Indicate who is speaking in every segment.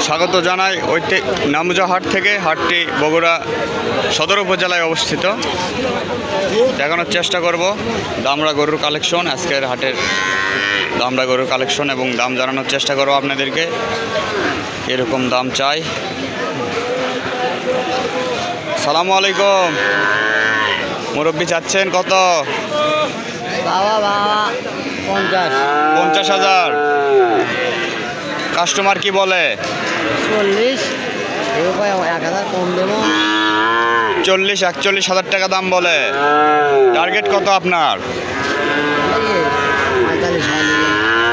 Speaker 1: স্বাগত জানাই নামুজা হাট থেকে। হাটটি বগুড়া সদর উপজেলায় অবস্থিত। দেখানোর চেষ্টা করব দামড়া গরুর কালেকশন, আজকের হাটের দামড়া গরুর কালেকশন এবং দাম জানানোর চেষ্টা করব আপনাদেরকে। এরকম দাম চাই। সালামু আলাইকুম। মুরব্বি চাচ্ছেন কত?
Speaker 2: বাবা
Speaker 1: 50,000। কাস্টমার কি বলে?
Speaker 2: 40, 1000 কম দেবো।
Speaker 1: 40-41,000 টাকা দাম বলে। টার্গেট কত আপনার?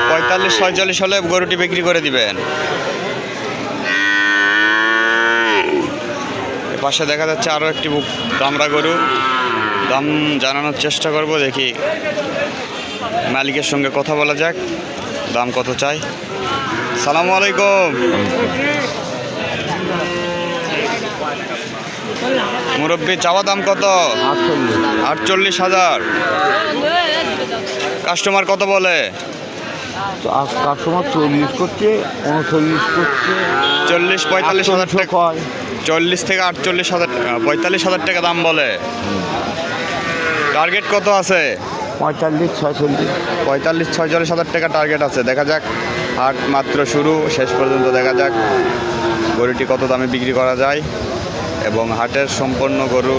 Speaker 1: 45-46 হলে গরুটি বিক্রি করে দিবেন। পাশে দেখা যাচ্ছে আরও একটি দামড়া গরু। দাম জানানোর চেষ্টা করব, দেখি মালিকের সঙ্গে কথা বলা যাক। দাম কত চাই? সালামু আলাইকুম। মুরব্বি চাওয়া দাম কত? 48,000। কাস্টমার কত বলে?
Speaker 3: কাস্টমার 40 করছে, 39 করছে।
Speaker 1: 40-45,000 টাকা। 40 থেকে 48,000, 45,000 টাকা দাম বলে। টার্গেট কত আছে? 45-46,000 টাকা টার্গেট আছে। দেখা যাক, হাট মাত্র শুরু, শেষ পর্যন্ত দেখা যাক গরুটি কত দামে বিক্রি করা যায় এবং হাটের সম্পূর্ণ গরু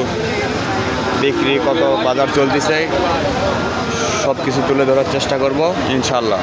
Speaker 1: বিক্রি কত বাজার চলতেছে সব কিছু তুলে ধরার চেষ্টা করব ইনশাল্লাহ।